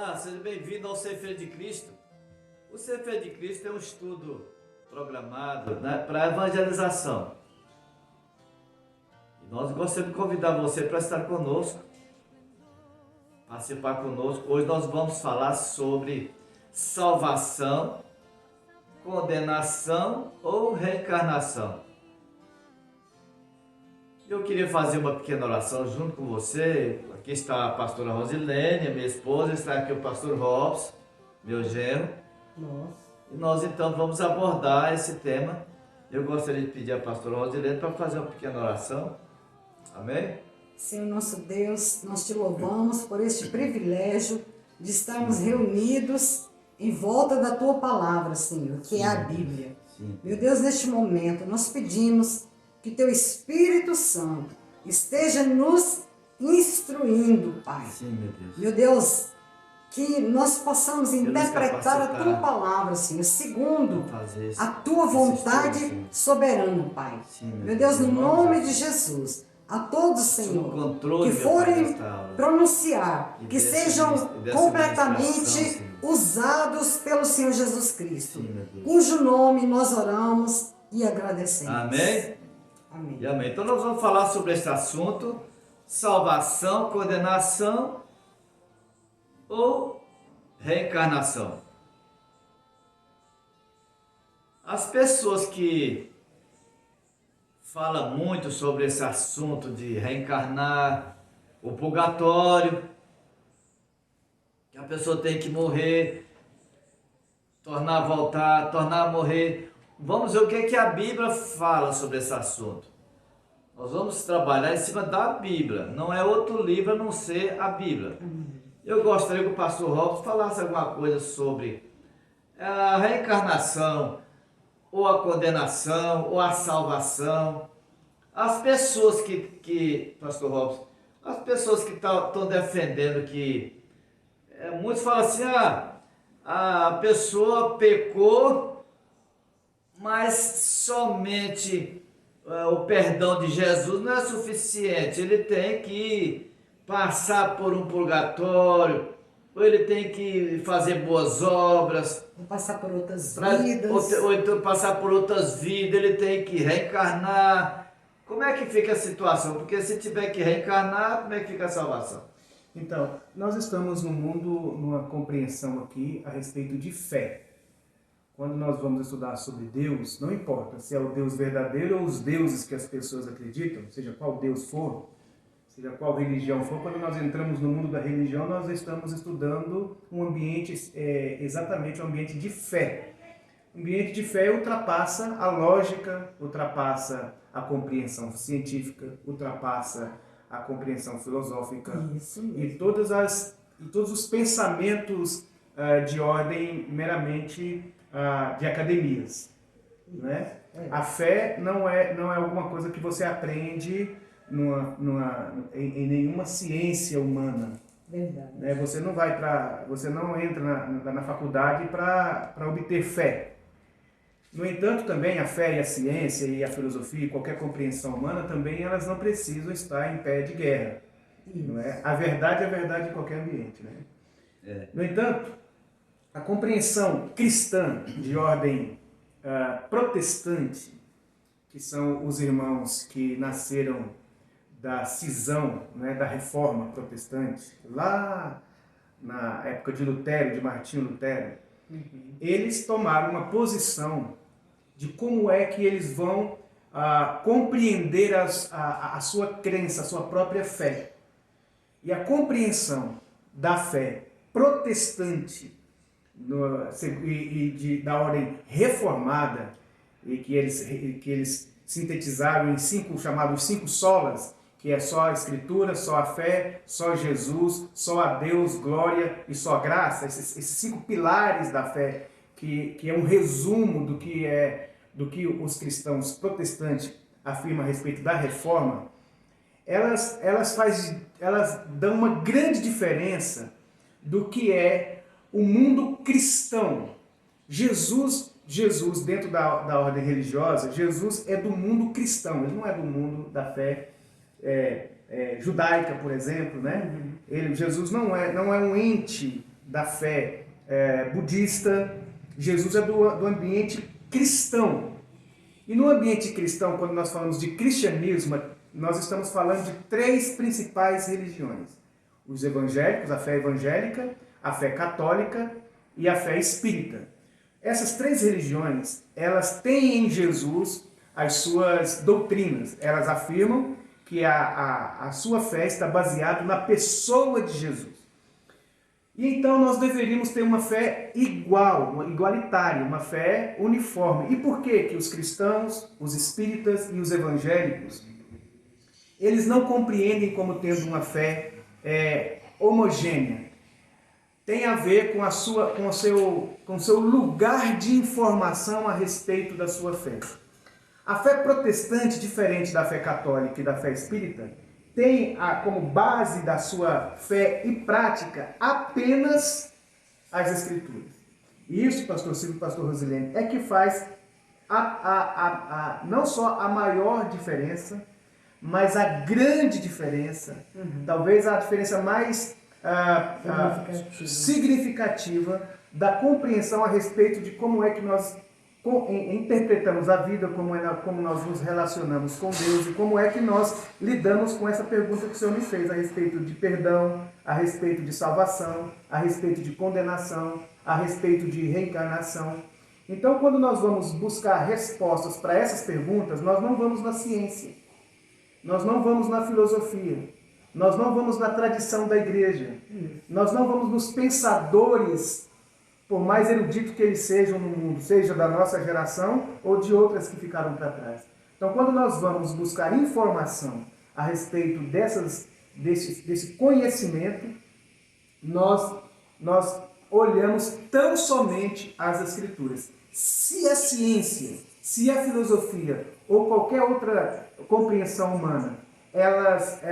Olá, seja bem-vindo ao Ser Feito de Cristo. O Ser Feito de Cristo é um estudo programado, né, para evangelização. E nós gostaríamos de convidar você para estar conosco, participar conosco. Hoje nós vamos falar sobre salvação, condenação ou reencarnação. Eu queria fazer uma pequena oração junto com você. Aqui está a pastora Rosilene, minha esposa, está aqui o pastor Robson, meu genro. E nós então vamos abordar esse tema. Eu gostaria de pedir à pastora Rosilene para fazer uma pequena oração. Amém? Senhor nosso Deus, nós te louvamos por este privilégio de estarmos reunidos em volta da tua palavra, Senhor, que é a Bíblia. Sim. Meu Deus, neste momento nós pedimos que teu Espírito Santo esteja nos instruindo, Pai. Sim, meu Deus. Meu Deus, que nós possamos nos interpretar a tua capacitar palavra, Senhor, segundo Para fazer a tua vontade estudo, Senhor. soberana, Pai. Sim, Meu Deus, no em nome de Jesus. Jesus, a todos, Assume Senhor, o controle, que meu Pai, forem desta aula. pronunciar, E que dessa sejam ministração, completamente Senhor. usados pelo Senhor Jesus Cristo, Sim, meu Deus. cujo nome nós oramos e agradecemos. Amém? Amém. E amém. Então nós vamos falar sobre esse assunto: salvação, condenação ou reencarnação. As pessoas que falam muito sobre esse assunto de reencarnar, o purgatório, que a pessoa tem que morrer, tornar a voltar, tornar a morrer. Vamos ver o que a Bíblia fala sobre esse assunto. Nós vamos trabalhar em cima da Bíblia. Não é outro livro a não ser a Bíblia. Eu gostaria que o pastor Robson falasse alguma coisa sobre a reencarnação, ou a condenação, ou a salvação. As pessoas pastor Robson, as pessoas que estão defendendo que... muitos falam assim, a pessoa pecou, mas somente o perdão de Jesus não é suficiente. Ele tem que passar por um purgatório, ou ele tem que fazer boas obras, Vou passar por outras ou vidas. então passar por outras vidas, ele tem que reencarnar. Como é que fica a situação? Porque se tiver que reencarnar, como é que fica a salvação? Então, nós estamos no mundo, numa compreensão aqui a respeito de fé. Quando nós vamos estudar sobre Deus, não importa se é o Deus verdadeiro ou os deuses que as pessoas acreditam, seja qual Deus for, seja qual religião for, quando nós entramos no mundo da religião, nós estamos estudando um ambiente, exatamente um ambiente de fé. O ambiente de fé ultrapassa a lógica, ultrapassa a compreensão científica, ultrapassa a compreensão filosófica. Isso mesmo. E todos os pensamentos de ordem meramente de academias, né? A fé não é alguma coisa que você aprende em nenhuma ciência humana. Verdade. Né? Você não entra na faculdade para obter fé. No entanto, também a fé e a ciência e a filosofia e qualquer compreensão humana também elas não precisam estar em pé de guerra. Não é? A verdade é a verdade em qualquer ambiente. Né? No entanto, a compreensão cristã de ordem protestante, que são os irmãos que nasceram da cisão, né, da reforma protestante, lá na época de Lutero, de Martinho Lutero, eles tomaram uma posição de como é que eles vão compreender a sua crença, a sua própria fé. E a compreensão da fé protestante da ordem reformada, e que eles sintetizaram em chamados cinco solas, que é só a Escritura, só a fé, só Jesus, só a Deus, glória e só graça, esses cinco pilares da fé, que é um resumo do que os cristãos protestantes afirmam a respeito da reforma. Elas dão uma grande diferença do que é o mundo cristão. Jesus, dentro da ordem religiosa, Jesus é do mundo cristão, ele não é do mundo da fé judaica, por exemplo, né? Jesus não é um ente da fé budista, Jesus é do ambiente cristão. E no ambiente cristão, quando nós falamos de cristianismo, nós estamos falando de 3 principais religiões. Os evangélicos, a fé evangélica, a fé católica e a fé espírita. Essas 3 religiões, elas têm em Jesus as suas doutrinas. Elas afirmam que a sua fé está baseada na pessoa de Jesus. E então nós deveríamos ter uma fé igual, igualitária, uma fé uniforme. E por que que os cristãos, os espíritas e os evangélicos, eles não compreendem como tendo uma fé homogênea? Tem a ver com o seu lugar de informação a respeito da sua fé. A fé protestante, diferente da fé católica e da fé espírita, tem como base da sua fé e prática apenas as Escrituras. E isso, pastor Silvio e pastor Rosilene, é que faz não só a maior diferença, mas a grande diferença, talvez a diferença mais significativa da compreensão a respeito de como é que nós interpretamos a vida, como nós nos relacionamos com Deus e como é que nós lidamos com essa pergunta que o Senhor me fez a respeito de perdão, a respeito de salvação, a respeito de condenação, a respeito de reencarnação. Então, quando nós vamos buscar respostas para essas perguntas, nós não vamos na ciência, nós não vamos na filosofia, nós não vamos na tradição da igreja, nós não vamos nos pensadores, por mais eruditos que eles sejam no mundo, seja da nossa geração ou de outras que ficaram para trás. Então, quando nós vamos buscar informação a respeito desse conhecimento, nós olhamos tão somente as Escrituras. Se a ciência, se a filosofia ou qualquer outra compreensão humana, elas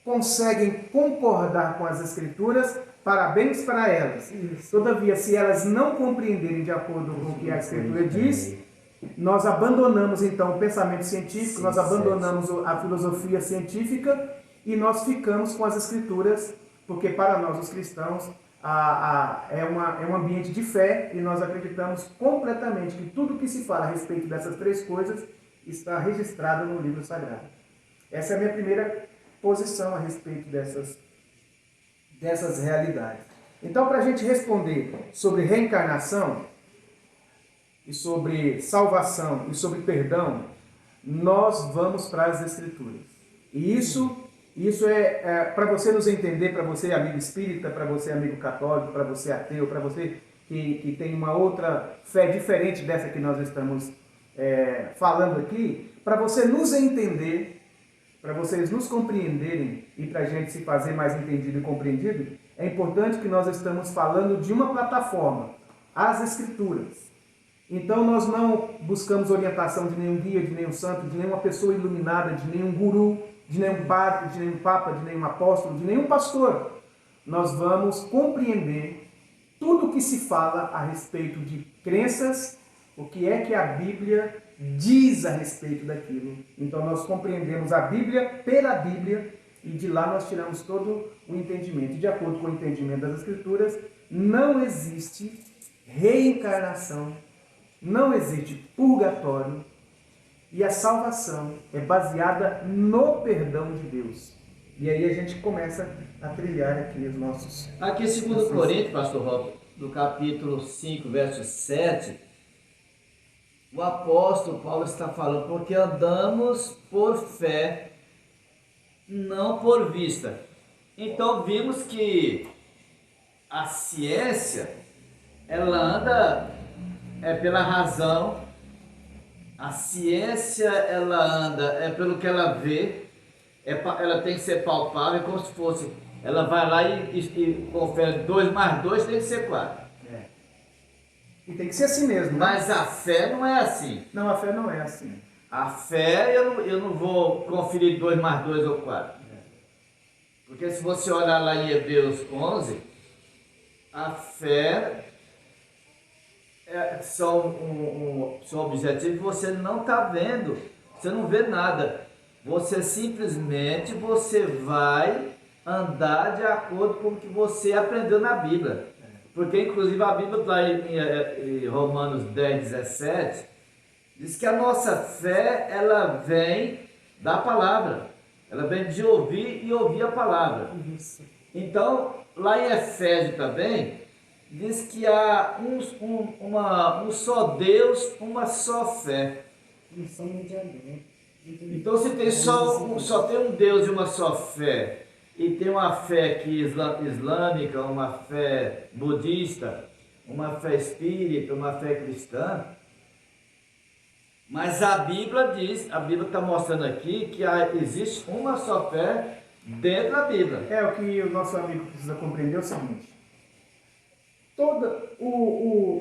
conseguem concordar com as Escrituras, parabéns para elas. Todavia, se elas não compreenderem de acordo com o que a Escritura diz, nós abandonamos então o pensamento científico, nós abandonamos a filosofia científica e nós ficamos com as Escrituras, porque para nós, os cristãos, é um ambiente de fé e nós acreditamos completamente que tudo que se fala a respeito dessas 3 coisas está registrado no livro sagrado. Essa é a minha primeira posição a respeito dessas realidades. Então, para a gente responder sobre reencarnação e sobre salvação e sobre perdão, nós vamos para as Escrituras. E isso é para você nos entender, para você amigo espírita, para você amigo católico, para você ateu, para você que tem uma outra fé diferente dessa que nós estamos falando aqui, para você nos entender, para vocês nos compreenderem e para a gente se fazer mais entendido e compreendido, é importante que nós estamos falando de uma plataforma, as Escrituras. Então nós não buscamos orientação de nenhum guia, de nenhum santo, de nenhuma pessoa iluminada, de nenhum guru, de nenhum padre, de nenhum papa, de nenhum apóstolo, de nenhum pastor. Nós vamos compreender tudo o que se fala a respeito de crenças, o que é que a Bíblia diz a respeito daquilo. Então nós compreendemos a Bíblia pela Bíblia e de lá nós tiramos todo o entendimento. E de acordo com o entendimento das Escrituras, não existe reencarnação, não existe purgatório e a salvação é baseada no perdão de Deus. E aí a gente começa a trilhar aqui os nossos... Aqui em 2 Coríntios, pastor Rob, no capítulo 5, verso 7, o apóstolo Paulo está falando, porque andamos por fé, não por vista. Então vimos que a ciência, ela anda pela razão, a ciência ela anda pelo que ela vê, ela tem que ser palpável, como se fosse, ela vai lá e confere 2 mais 2 tem que ser 4. E tem que ser assim mesmo. Né? Mas a fé não é assim. Não, a fé não é assim. A fé, eu não vou conferir 2 mais 2 ou 4. Porque se você olhar lá em Hebreus 11, a fé são objetivos que você não está vendo, você não vê nada. Você simplesmente vai andar de acordo com o que você aprendeu na Bíblia. Porque, inclusive, a Bíblia lá em Romanos 10, 17, diz que a nossa fé, ela vem da palavra. Ela vem de ouvir e ouvir a palavra. Isso. Então, lá em Efésios também, diz que há um só Deus, uma só fé. Não sou mediador. Então, se tem só tem um Deus e uma só fé, e tem uma fé islâmica, uma fé budista, uma fé espírita, uma fé cristã, mas a Bíblia diz, a Bíblia está mostrando aqui que existe uma só fé dentro da Bíblia. O que o nosso amigo precisa compreender é o seguinte: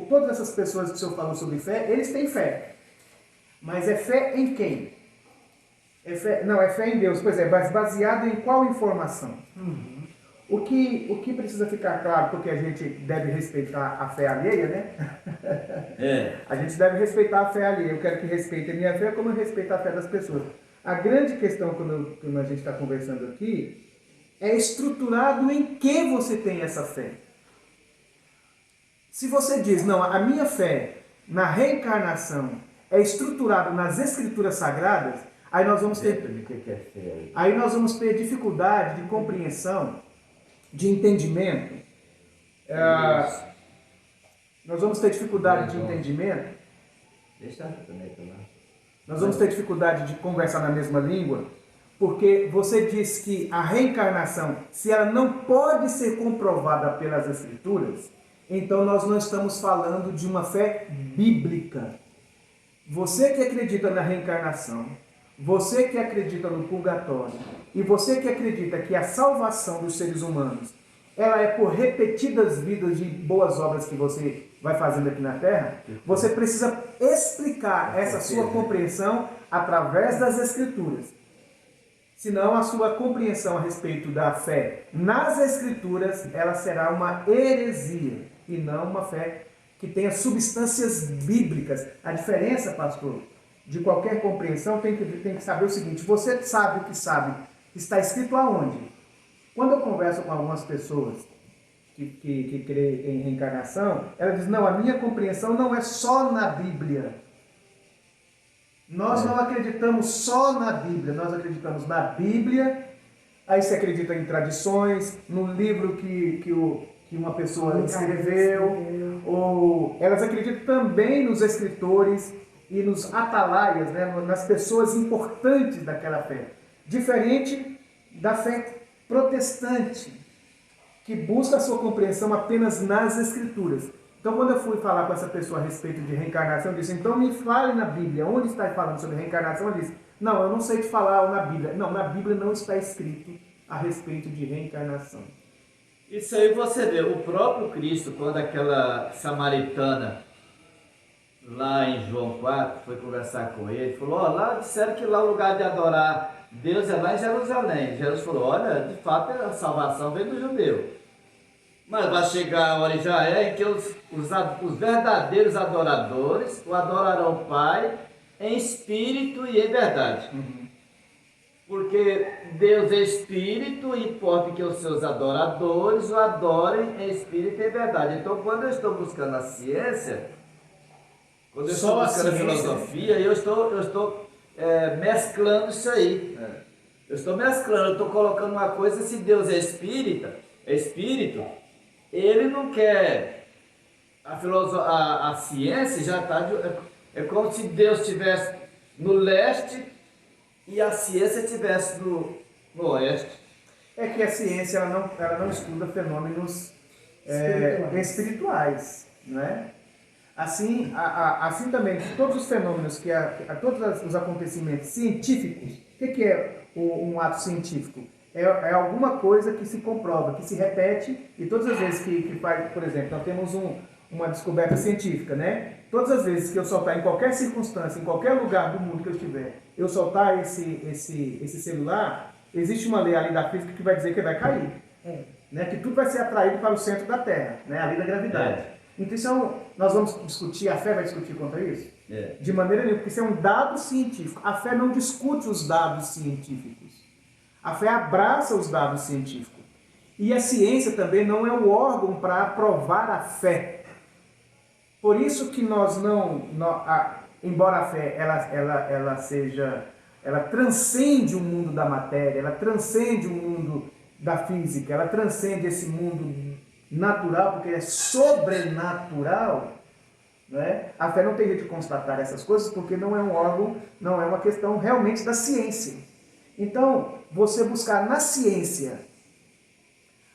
todas essas pessoas que o senhor falou sobre fé, eles têm fé. Mas é fé em quem? É fé em Deus. Pois é, mas baseado em qual informação? O que precisa ficar claro, porque a gente deve respeitar a fé alheia, né? A gente deve respeitar a fé alheia. Eu quero que respeite a minha fé como eu respeito a fé das pessoas. A grande questão, quando a gente está conversando aqui, é estruturado em que você tem essa fé. Se você diz, não, a minha fé na reencarnação é estruturada nas escrituras sagradas, aí nós vamos ter dificuldade de compreensão, de entendimento. Nós vamos ter dificuldade de entendimento. Nós vamos ter dificuldade de conversar na mesma língua, porque você diz que a reencarnação, se ela não pode ser comprovada pelas escrituras, então nós não estamos falando de uma fé bíblica. Você que acredita na reencarnação, você que acredita no purgatório, e você que acredita que a salvação dos seres humanos, ela é por repetidas vidas de boas obras que você vai fazendo aqui na Terra, você precisa explicar essa sua compreensão através das Escrituras. Senão a sua compreensão a respeito da fé nas Escrituras, ela será uma heresia e não uma fé que tenha substâncias bíblicas. A diferença, pastor, de qualquer compreensão tem que saber o seguinte: você sabe o que sabe, está escrito aonde? Quando eu converso com algumas pessoas que creem em reencarnação, ela diz, não, a minha compreensão não é só na Bíblia. Nós não acreditamos só na Bíblia, nós acreditamos na Bíblia, aí se acredita em tradições, no livro que uma pessoa escreveu, ou elas acreditam também nos escritores e nos atalaias, né, nas pessoas importantes daquela fé. Diferente da fé protestante, que busca a sua compreensão apenas nas Escrituras. Então, quando eu fui falar com essa pessoa a respeito de reencarnação, eu disse, então me fale na Bíblia, onde está falando sobre reencarnação? Ela disse, não, eu não sei te falar na Bíblia. Não, na Bíblia não está escrito a respeito de reencarnação. Isso aí você vê, o próprio Cristo, quando aquela samaritana, lá em João 4, foi conversar com ele, falou, lá disseram que lá o lugar de adorar Deus é lá em Jerusalém. Jesus falou, olha, de fato a salvação vem do judeu. Mas vai chegar a hora, já é, em que os verdadeiros adoradores o adorarão o Pai em espírito e em verdade. Porque Deus é espírito e importa que os seus adoradores o adorem em espírito e em verdade. Então, quando eu estou buscando a ciência, quando eu estou buscando a filosofia, eu estou mesclando isso aí. Eu estou mesclando, eu estou colocando uma coisa, se Deus é espírito, ele não quer, a ciência já está, é como se Deus estivesse no leste e a ciência estivesse no oeste. É que a ciência ela não estuda fenômenos espirituais, não é? Assim também, todos os fenômenos, todos os acontecimentos científicos, o que é um ato científico? É alguma coisa que se comprova, que se repete, e todas as vezes que faz, por exemplo, nós temos uma descoberta científica, né? Todas as vezes que eu soltar em qualquer circunstância, em qualquer lugar do mundo que eu estiver, eu soltar esse celular, existe uma lei ali da física que vai dizer que vai cair. Né? Que tudo vai ser atraído para o centro da Terra, né? A lei da gravidade. Então, nós vamos discutir, a fé vai discutir contra isso? De maneira nenhuma, porque isso é um dado científico. A fé não discute os dados científicos. A fé abraça os dados científicos. E a ciência também não é o órgão para aprovar a fé. Por isso que nós embora a fé ela transcende o mundo da matéria, ela transcende o mundo da física, ela transcende esse mundo natural, porque é sobrenatural, né? A fé não tem jeito de constatar essas coisas, porque não é um órgão, não é uma questão realmente da ciência. Então, você buscar na ciência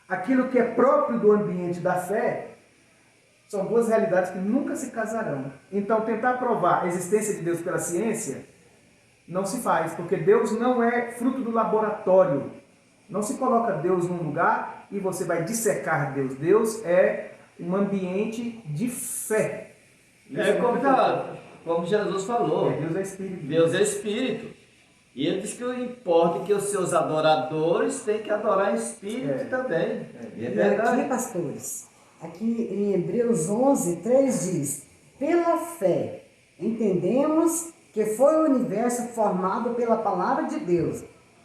aquilo que é próprio do ambiente da fé, são duas realidades que nunca se casarão. Então, tentar provar a existência de Deus pela ciência não se faz, porque Deus não é fruto do laboratório. Não se coloca Deus num lugar e você vai dissecar Deus. Deus é um ambiente de fé. Como Jesus falou. Deus é Espírito. Deus é Espírito. E ele diz que o importa é que os seus adoradores têm que adorar em Espírito também. E aqui, pastores, aqui em Hebreus 11, 3 diz: pela fé entendemos que foi o universo formado pela palavra de Deus,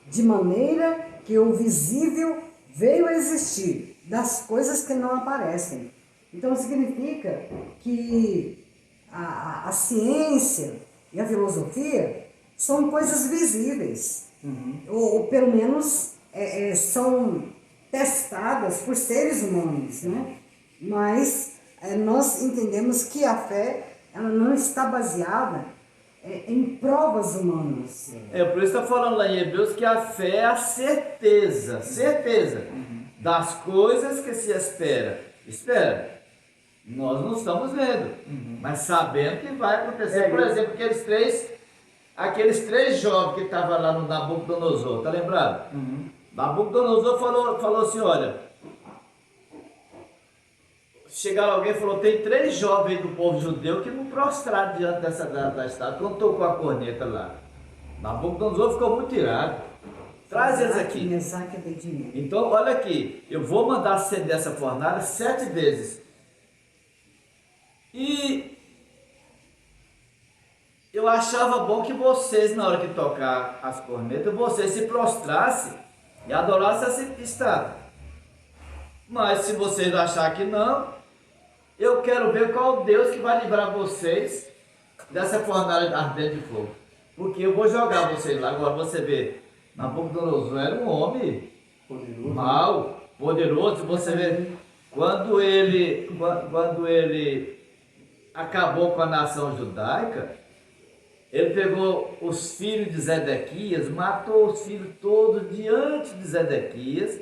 de maneira que o visível veio a existir das coisas que não aparecem. Então significa que a ciência e a filosofia são coisas visíveis, ou pelo menos são testadas por seres humanos, né? Mas nós entendemos que a fé ela não está baseada em provas humanas. Por isso está falando lá em Hebreus que a fé é a certeza das coisas que se espera. Nós não estamos vendo, mas sabendo que vai acontecer. Por exemplo, aqueles três jovens que estavam lá no Nabucodonosor, tá lembrado? Nabucodonosor falou assim, olha, chegaram alguém e falou, tem 3 jovens do povo judeu que não prostraram diante da estátua, quando tocou a corneta lá. Nabucodonosor ficou muito irado. Traz eles aqui. Então, olha aqui, eu vou mandar acender essa fornalha 7 vezes. E eu achava bom que vocês, na hora que tocar as cornetas, vocês se prostrassem e adorassem essa estátua. Mas se vocês acharem que não, eu quero ver qual Deus que vai livrar vocês dessa fornalha ardente de fogo. Porque eu vou jogar vocês lá. Agora você vê, Nabucodonosor era um homem poderoso, mau, poderoso. Você vê, quando ele acabou com a nação judaica, ele pegou os filhos de Zedequias, matou os filhos todos diante de Zedequias,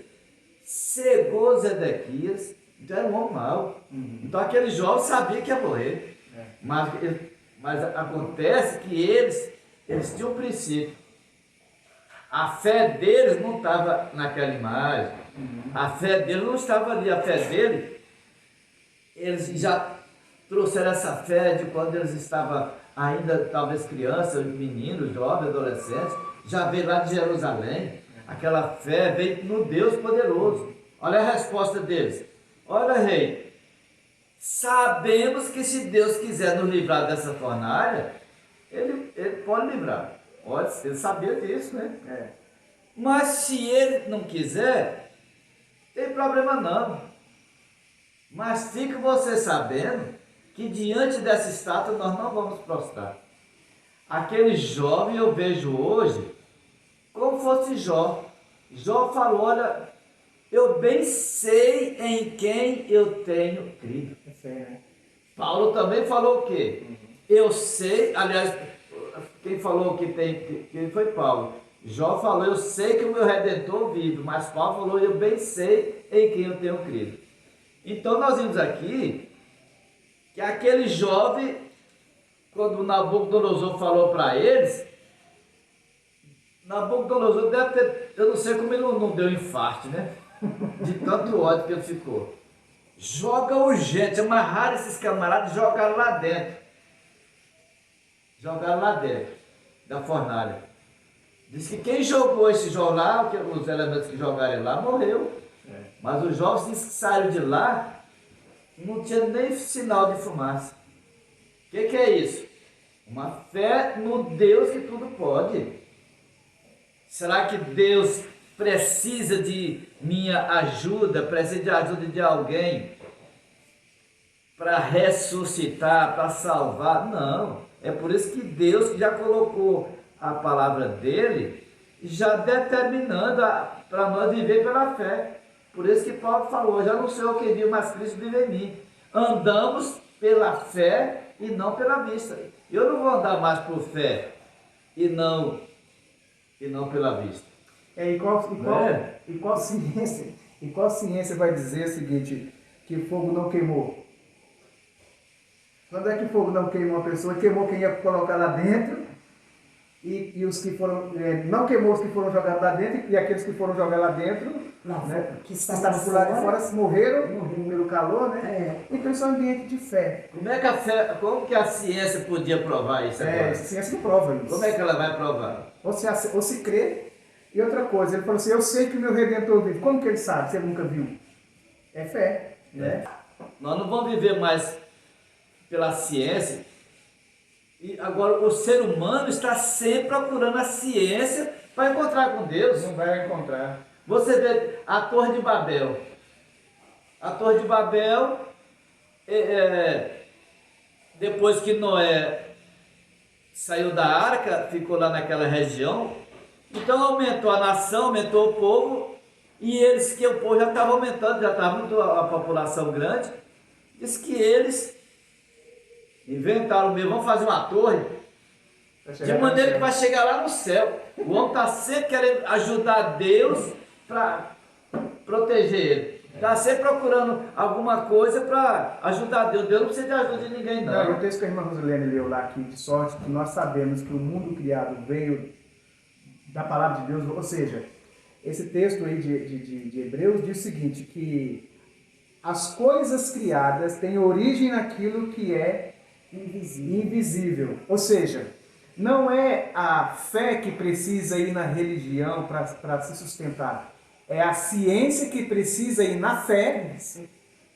cegou Zedequias. Então era um homem mau. Então aquele jovem sabia que ia morrer. Mas acontece que eles tinham um princípio. A fé deles não estava naquela imagem. A fé deles não estava ali. A fé deles, eles já trouxeram essa fé de quando eles estavam ainda, talvez crianças, meninos, jovens, adolescentes. Já veio lá de Jerusalém. Aquela fé veio no Deus poderoso. Olha a resposta deles. Olha, rei, sabemos que se Deus quiser nos livrar dessa fornalha, ele pode livrar. Ele sabia disso, né? Mas se ele não quiser, tem problema não. Mas fique você sabendo que diante dessa estátua nós não vamos prostrar. Aquele jovem eu vejo hoje como fosse Jó. Jó falou, olha, eu bem sei em quem eu tenho crido. Paulo também falou o quê? Eu sei, aliás, quem falou que foi Paulo. Jó falou, eu sei que o meu Redentor vive, mas Paulo falou, eu bem sei em quem eu tenho crido. Então nós vimos aqui que aquele jovem, quando o Nabucodonosor falou para eles, Nabucodonosor deve ter, eu não sei como ele não deu infarto, né? De tanto ódio que ele ficou. Joga urgente, amarraram esses camaradas e jogaram lá dentro. Jogaram lá dentro da fornalha. Diz que quem jogou esse Jó lá, os elementos que jogaram ele lá, morreu. Mas os jovens dizem que saíram de lá, não tinha nem sinal de fumaça. O que é isso? Uma fé no Deus que tudo pode. Será que Deus precisa de minha ajuda, precisa de ajuda de alguém para ressuscitar, para salvar. Não. É por isso que Deus já colocou a palavra dele, já determinando para nós viver pela fé. Por isso que Paulo falou, já não sei o que viu, mas Cristo vive em mim. Andamos pela fé e não pela vista. Eu não vou andar mais por fé e não pela vista. E qual ciência vai dizer o seguinte, que fogo não queimou? Quando é que fogo não queimou a pessoa? Queimou quem ia colocar lá dentro, e os que foram, não queimou os que foram jogados lá dentro, e aqueles que foram jogados lá dentro, né, que estavam por lá de fora, morreram pelo calor, né? Então isso é um ambiente de fé. Como que a ciência podia provar isso agora? A ciência não prova isso. Como é que ela vai provar? Ou se crê. E outra coisa, ele falou assim, eu sei que o meu Redentor vive. Como que ele sabe, se ele nunca viu? É fé, né? Nós não vamos viver mais pela ciência. E agora o ser humano está sempre procurando a ciência para encontrar com Deus. Não vai encontrar. Você vê a Torre de Babel. A Torre de Babel, depois que Noé saiu da arca, ficou lá naquela região, então aumentou a nação, aumentou o povo, e o povo já estava aumentando, já estava muito a população grande. Diz que eles inventaram mesmo, vamos fazer uma torre, de maneira que vai chegar lá no céu. O homem está sempre querendo ajudar Deus para proteger ele. Está sempre procurando alguma coisa para ajudar Deus. Deus não precisa de ajuda de ninguém, não. O texto que a irmã Rosilene leu lá aqui, de sorte que nós sabemos que o mundo criado veio da palavra de Deus, ou seja, esse texto aí de Hebreus diz o seguinte, que as coisas criadas têm origem naquilo que é invisível. Ou seja, não é a fé que precisa ir na religião para se sustentar. É a ciência que precisa ir na fé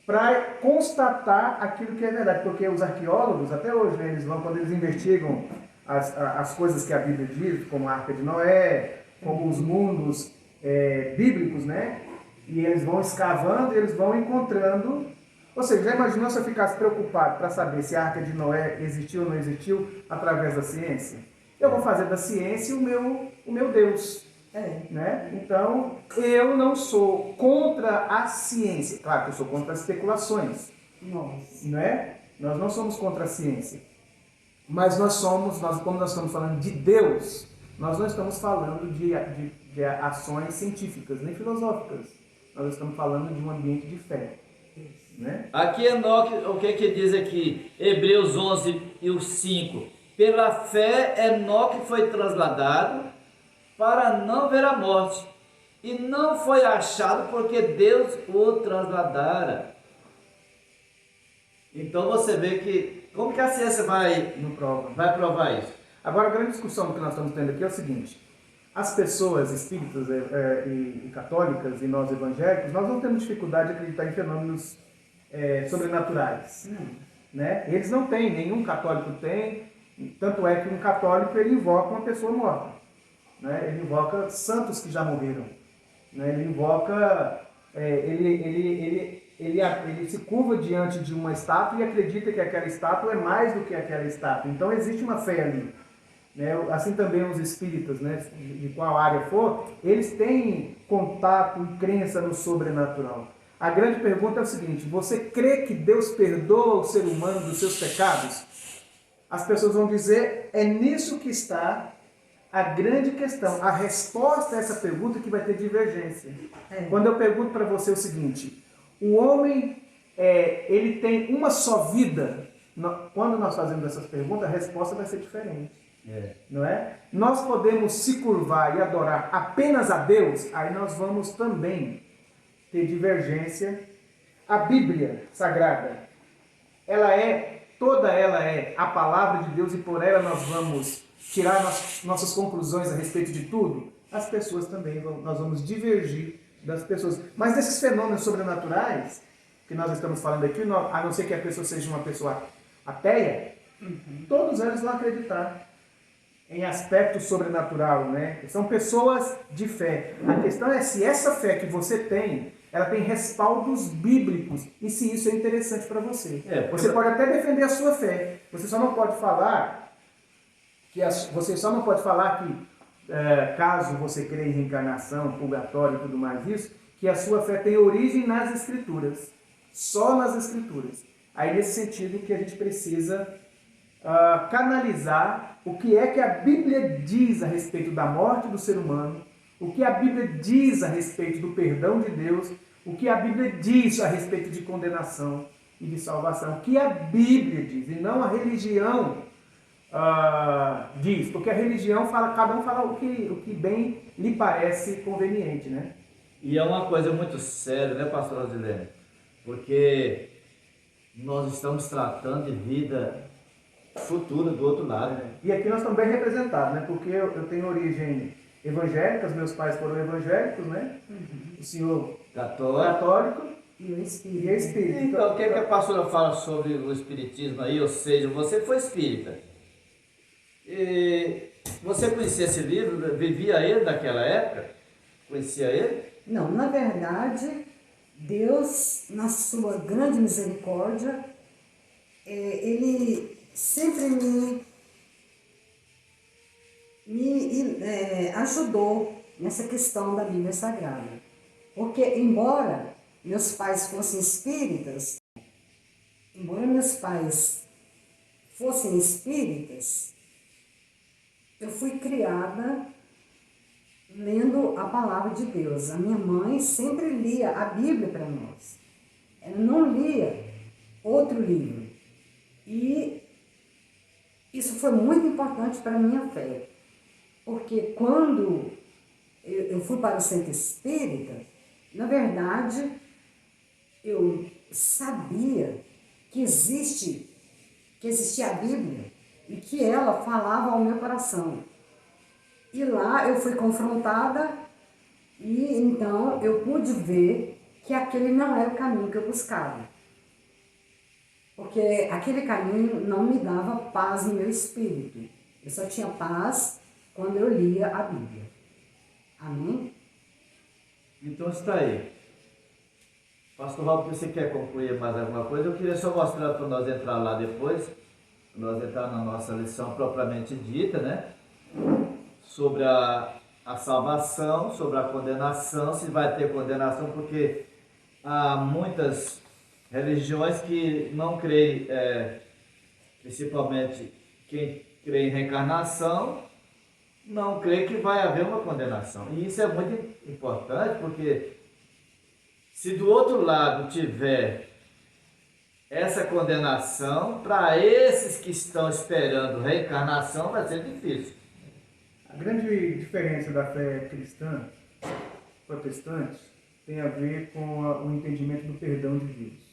para constatar aquilo que é verdade. Porque os arqueólogos, até hoje, né, quando eles investigam as coisas que a Bíblia diz, como a Arca de Noé, como os mundos bíblicos, né? E eles vão escavando e eles vão encontrando. Ou seja, já imaginou se eu ficasse preocupado para saber se a Arca de Noé existiu ou não existiu através da ciência? Eu vou fazer da ciência o meu Deus. Né? Então, eu não sou contra a ciência. Claro que eu sou contra as especulações. Né? Nós não somos contra a ciência. Mas como nós estamos falando de Deus, nós não estamos falando de ações científicas, nem filosóficas. Nós estamos falando de um ambiente de fé. Né? Aqui Enoque, o que diz aqui? Hebreus 11 e o 5. Pela fé Enoque foi trasladado para não ver a morte, e não foi achado porque Deus o trasladara. Então você vê que, como que a ciência vai provar isso? Agora a grande discussão que nós estamos tendo aqui é o seguinte, as pessoas espíritas e católicas e nós evangélicos, nós não temos dificuldade de acreditar em fenômenos sobrenaturais. Né? Eles não têm, nenhum católico tem, tanto é que um católico ele invoca uma pessoa morta. Né? Ele invoca santos que já morreram. Né? Ele invoca, ele se curva diante de uma estátua e acredita que aquela estátua é mais do que aquela estátua. Então existe uma fé ali. Né? Assim também os espíritas, né? De qual área for, eles têm contato e crença no sobrenatural. A grande pergunta é o seguinte, você crê que Deus perdoa o ser humano dos seus pecados? As pessoas vão dizer, é nisso que está a grande questão, a resposta a essa pergunta que vai ter divergência. Quando eu pergunto para você o seguinte, o homem, ele tem uma só vida? Quando nós fazemos essas perguntas, a resposta vai ser diferente. Não é? Nós podemos se curvar e adorar apenas a Deus, aí nós vamos também ter divergência. A Bíblia Sagrada, toda ela é a palavra de Deus e por ela nós vamos tirar nossas conclusões a respeito de tudo. As pessoas também, nós vamos divergir das pessoas. Mas desses fenômenos sobrenaturais que nós estamos falando aqui, a não ser que a pessoa seja uma pessoa ateia, todos eles vão acreditar. em aspecto sobrenatural, né? São pessoas de fé. A questão é se essa fé que você tem, ela tem respaldos bíblicos e se isso é interessante para você. Você pode até defender a sua fé. Você só não pode falar que caso você creia em reencarnação, purgatório e tudo mais isso, que a sua fé tem origem nas Escrituras. Só nas Escrituras. Aí nesse sentido que a gente precisa canalizar o que é que a Bíblia diz a respeito da morte do ser humano, o que a Bíblia diz a respeito do perdão de Deus, o que a Bíblia diz a respeito de condenação e de salvação, o que a Bíblia diz, e não a religião diz, porque a religião fala, cada um fala o que bem lhe parece conveniente, né? E é uma coisa muito séria, né, pastor Rosilene? Porque nós estamos tratando de vida futura do outro lado. É. E aqui nós estamos bem representados, né? Porque eu tenho origem evangélica, os meus pais foram evangélicos, né? O senhor católico e o espírito. E espírito. Então, o que a pastora fala sobre o espiritismo aí? Ou seja, você foi espírita. E você conhecia esse livro? Vivia ele naquela época? Conhecia ele? Não, na verdade, Deus, na sua grande misericórdia, Ele sempre me ajudou nessa questão da Bíblia Sagrada. Porque, embora meus pais fossem espíritas, eu fui criada lendo a palavra de Deus. A minha mãe sempre lia a Bíblia para nós. Ela não lia outro livro. E isso foi muito importante para a minha fé. Porque quando eu fui para o centro espírita, na verdade, eu sabia que existia a Bíblia e que ela falava ao meu coração. E lá eu fui confrontada e então eu pude ver que aquele não era o caminho que eu buscava. Porque aquele caminho não me dava paz no meu espírito. Eu só tinha paz quando eu lia a Bíblia. Amém? Então está aí. Pastor Rob, você quer concluir mais alguma coisa? Eu queria só mostrar para nós entrar lá depois, para nós entrar na nossa lição propriamente dita, né? Sobre a salvação, sobre a condenação, se vai ter condenação, porque há muitas religiões que não creem, principalmente quem crê em reencarnação, não crê que vai haver uma condenação. E isso é muito importante, porque se do outro lado tiver essa condenação, para esses que estão esperando reencarnação vai ser difícil. A grande diferença da fé cristã, protestante, tem a ver com o entendimento do perdão de Deus.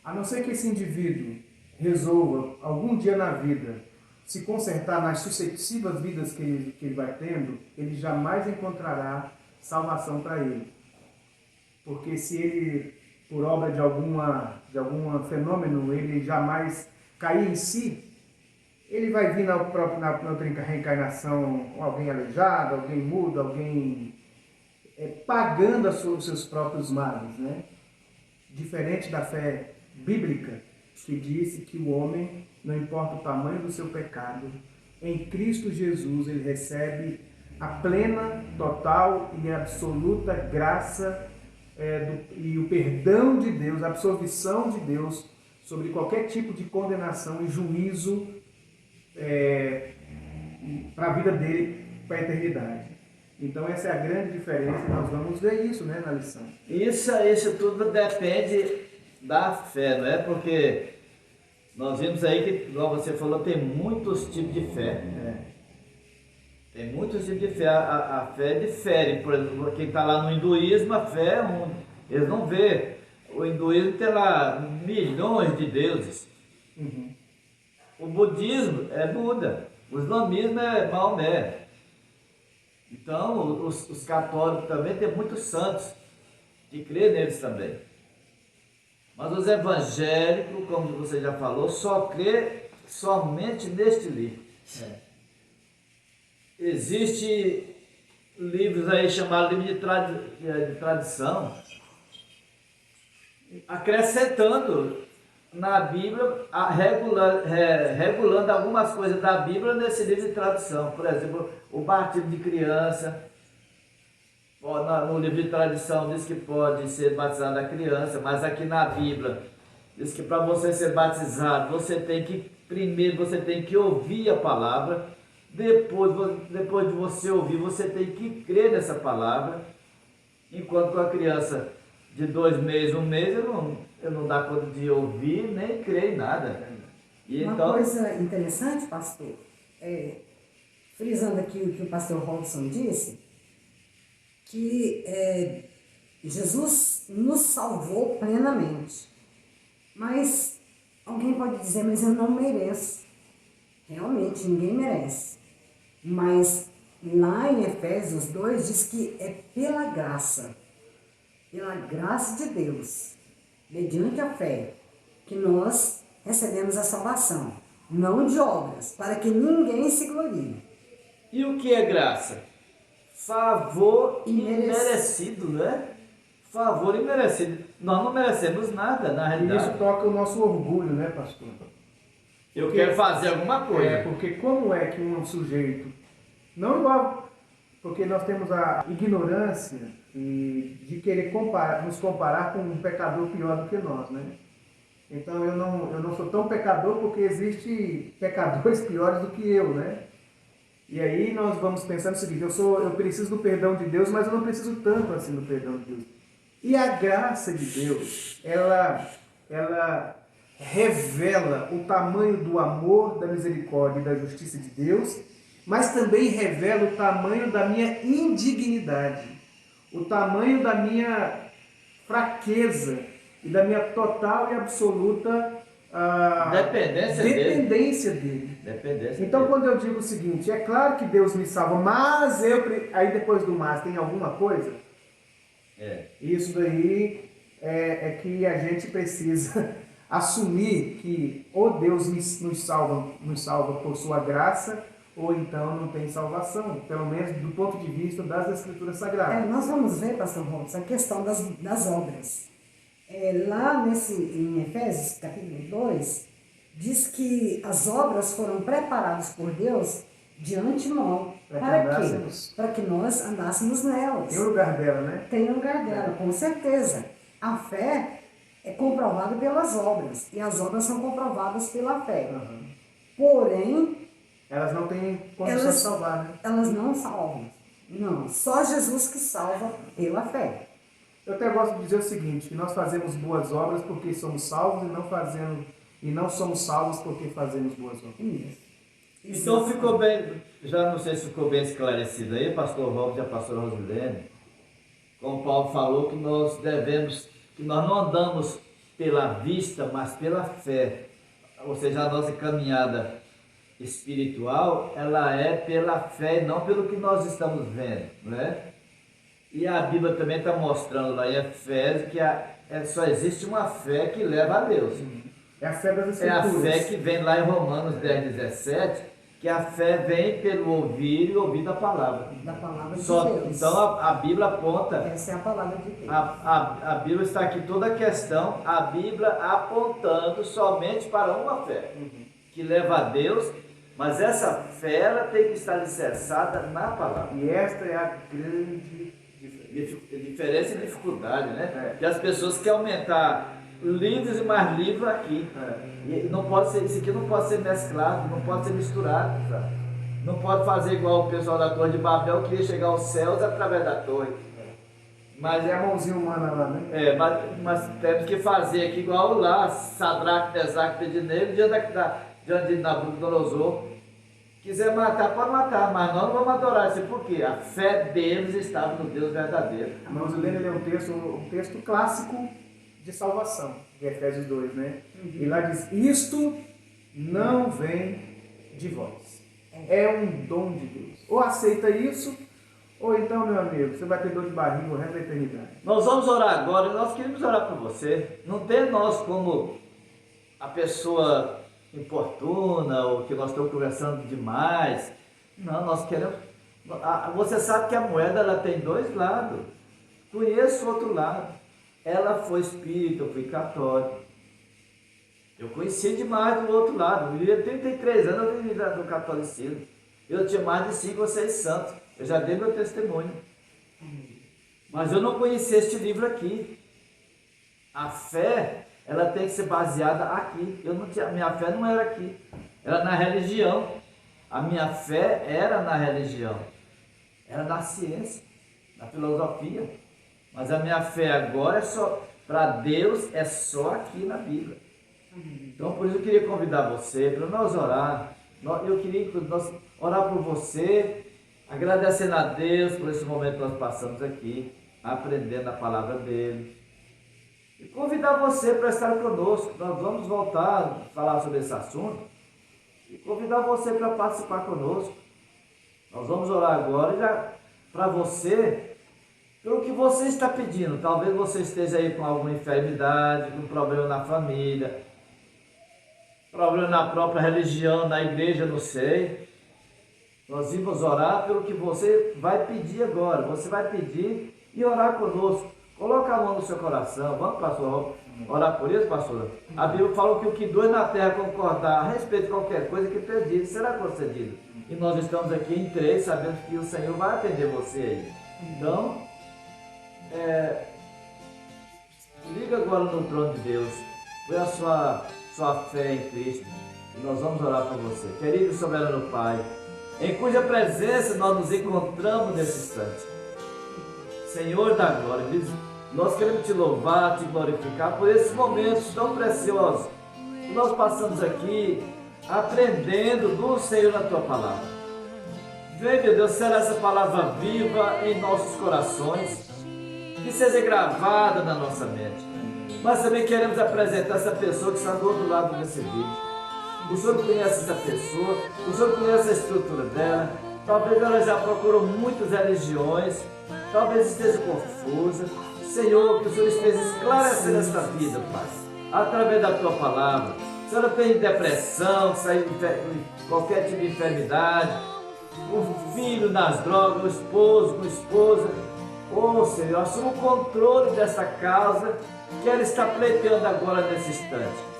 A não ser que esse indivíduo resolva, algum dia na vida, se consertar nas sucessivas vidas que ele vai tendo, ele jamais encontrará salvação para ele. Porque se ele, por obra de algum fenômeno, ele jamais cair em si, ele vai vir na outra reencarnação com alguém aleijado, alguém mudo, alguém pagando os seus próprios males, né? Diferente da fé bíblica, que disse que o homem, não importa o tamanho do seu pecado, em Cristo Jesus ele recebe a plena, total e absoluta graça e o perdão de Deus, a absolvição de Deus sobre qualquer tipo de condenação e juízo para a vida dele, para a eternidade. Então essa é a grande diferença, nós vamos ver isso, né, na lição. Isso tudo depende da fé, não é? Porque nós vimos aí que, igual você falou, tem muitos tipos de fé. Tem muitos tipos de fé. A fé difere. Por exemplo, quem está lá no hinduísmo, a fé é um. Eles não vê. O hinduísmo tem lá milhões de deuses. Uhum. O budismo é Buda. O islamismo é Maomé. Então, os católicos também têm muitos santos que crê neles também. Mas os evangélicos, como você já falou, só crê somente neste livro. existe livros aí chamados livros de tradição, acrescentando na Bíblia, regulando algumas coisas da Bíblia nesse livro de tradução. Por exemplo, o batismo de criança. No livro de tradição diz que pode ser batizada a criança, mas aqui na Bíblia diz que para você ser batizado, primeiro você tem que ouvir a palavra, depois de você ouvir, você tem que crer nessa palavra, enquanto com a criança de 2 meses, 1 mês, eu não dá conta de ouvir, nem crer em nada. Uma coisa interessante, pastor, frisando aqui o que o pastor Robson disse, que Jesus nos salvou plenamente. Mas alguém pode dizer, mas eu não mereço. Realmente, ninguém merece. Mas lá em Efésios 2 diz que é pela graça de Deus, mediante a fé, que nós recebemos a salvação, não de obras, para que ninguém se glorie. E o que é graça? Favor imerecido, né? Favor imerecido. Nós não merecemos nada, na realidade. E isso toca o nosso orgulho, né, pastor? Eu quero fazer alguma coisa. Porque como é que um sujeito, não igual, porque nós temos a ignorância de querer nos comparar com um pecador pior do que nós, né? Então eu não sou tão pecador porque existem pecadores piores do que eu, né? E aí nós vamos pensando o seguinte, eu preciso do perdão de Deus, mas eu não preciso tanto assim do perdão de Deus. E a graça de Deus, ela revela o tamanho do amor, da misericórdia e da justiça de Deus, mas também revela o tamanho da minha indignidade, o tamanho da minha fraqueza e da minha total e absoluta dependência dele. Então, quando eu digo o seguinte, é claro que Deus me salva, mas aí depois do mas tem alguma coisa? Isso daí é que a gente precisa assumir que ou Deus nos salva por sua graça, ou então não tem salvação, pelo menos do ponto de vista das Escrituras Sagradas. Nós vamos ver, pastor Robson, a questão das obras. Lá em Efésios capítulo 2, diz que as obras foram preparadas por Deus de antemão. Para quê? Para que nós andássemos nelas. Tem o lugar dela, né? Tem o lugar dela, com certeza. A fé é comprovada pelas obras, e as obras são comprovadas pela fé. Uhum. Porém, elas não têm condição de salvar, né? Elas não salvam. Não, só Jesus que salva pela fé. Eu até gosto de dizer o seguinte, que nós fazemos boas obras porque somos salvos e não somos salvos porque fazemos boas obras. Isso. Então ficou bem, já não sei se ficou bem esclarecido aí, pastor Robson e a pastora Rosilene, como Paulo falou, que nós não andamos pela vista, mas pela fé. Ou seja, a nossa caminhada espiritual, ela é pela fé e não pelo que nós estamos vendo, né? E a Bíblia também está mostrando lá em Efésios que só existe uma fé que leva a Deus. É a fé das Escrituras. É a fé que vem lá em Romanos 10:17, que a fé vem pelo ouvir e ouvir da palavra. Da palavra de Deus. Então a Bíblia aponta... Essa é a palavra de Deus. A Bíblia está aqui toda a questão, a Bíblia apontando somente para uma fé, que leva a Deus, mas essa fé ela tem que estar alicerçada na palavra. E esta é a grande diferença e dificuldade, né? Que as pessoas querem aumentar livros e mais livros aqui. E não pode ser, isso aqui não pode ser mesclado, não pode ser misturado, sabe? Não pode fazer igual o pessoal da Torre de Babel, que queria chegar aos céus através da torre. Mas é a mãozinha humana lá, né? Mas temos que fazer aqui igual lá, Sadraque, Mesaque, Abednego, diante de Nabucodonosor. Quiser matar, pode matar, mas nós não vamos adorar isso. Por quê? A fé deles estava no Deus verdadeiro. A Rosilene lê um texto clássico de salvação, de Efésios 2, né? E lá diz, isto não vem de vós. É um dom de Deus. Ou aceita isso, ou então, meu amigo, você vai ter dor de barriga o resto da eternidade. Nós vamos orar agora e nós queremos orar por você. Não tem nós como a pessoa importuna ou que nós estamos conversando demais. Não, nós queremos Você sabe que a moeda ela tem dois lados. Conheço o outro lado. Ela foi espírita, eu fui católico. Eu conheci demais do outro lado. Eu tinha 33 anos, eu vivi do catolicismo. Eu tinha mais de 5 ou 6 santos. Eu já dei meu testemunho. Mas eu não conhecia este livro aqui. A fé, ela tem que ser baseada aqui. Minha fé não era aqui. Era na religião. A minha fé era na religião. Era na ciência, na filosofia. Mas a minha fé agora é só, para Deus, é só aqui na Bíblia. Então, por isso eu queria convidar você para nós orar. Eu queria nós orar por você, agradecendo a Deus por esse momento que nós passamos aqui, aprendendo a palavra dele. E convidar você para estar conosco. Nós vamos voltar a falar sobre esse assunto. E convidar você para participar conosco. Nós vamos orar agora já para você, pelo que você está pedindo. Talvez você esteja aí com alguma enfermidade, com problema na família, problema na própria religião, na igreja, não sei. Nós vamos orar pelo que você vai pedir agora. Você vai pedir e orar conosco. Coloca a mão no seu coração. Vamos, pastor, orar por isso, pastor? A Bíblia fala que o que dois na terra concordar a respeito de qualquer coisa que pedir será concedido. E nós estamos aqui em 3, sabendo que o Senhor vai atender você aí. Então, liga agora no trono de Deus. Põe a sua fé em Cristo. E nós vamos orar por você. Querido soberano Pai, em cuja presença nós nos encontramos nesse instante. Senhor da glória, nós queremos te louvar, te glorificar por esses momentos tão preciosos que nós passamos aqui aprendendo do Senhor na tua palavra. Vem, meu Deus, será essa palavra viva em nossos corações, que seja gravada na nossa mente. Mas também queremos apresentar essa pessoa que está do outro lado desse vídeo. O Senhor conhece essa pessoa, o Senhor conhece a estrutura dela. Talvez ela já procurou muitas religiões, talvez esteja confusa. Senhor, que o Senhor esteja esclarecendo essa vida, Pai, através da tua palavra. Se ela tem depressão, qualquer tipo de enfermidade, o filho nas drogas, o esposo com a esposa, Senhor, assuma o controle dessa causa que ela está pleiteando agora nesse instante.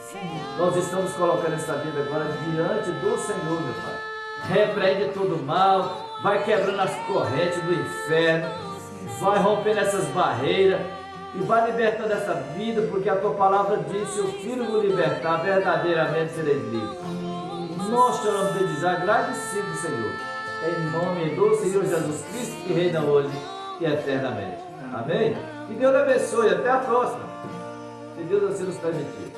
Nós estamos colocando essa vida agora diante do Senhor, meu Pai. Repreende todo o mal, vai quebrando as correntes do inferno, vai rompendo essas barreiras e vai libertando essa vida, porque a tua palavra diz: se o Filho me libertar, verdadeiramente serei livre. Nós te oramos desde já, agradecido, Senhor, em nome do Senhor Jesus Cristo, que reina hoje e eternamente. Amém? Que Deus abençoe, até a próxima, se Deus assim nos permitir.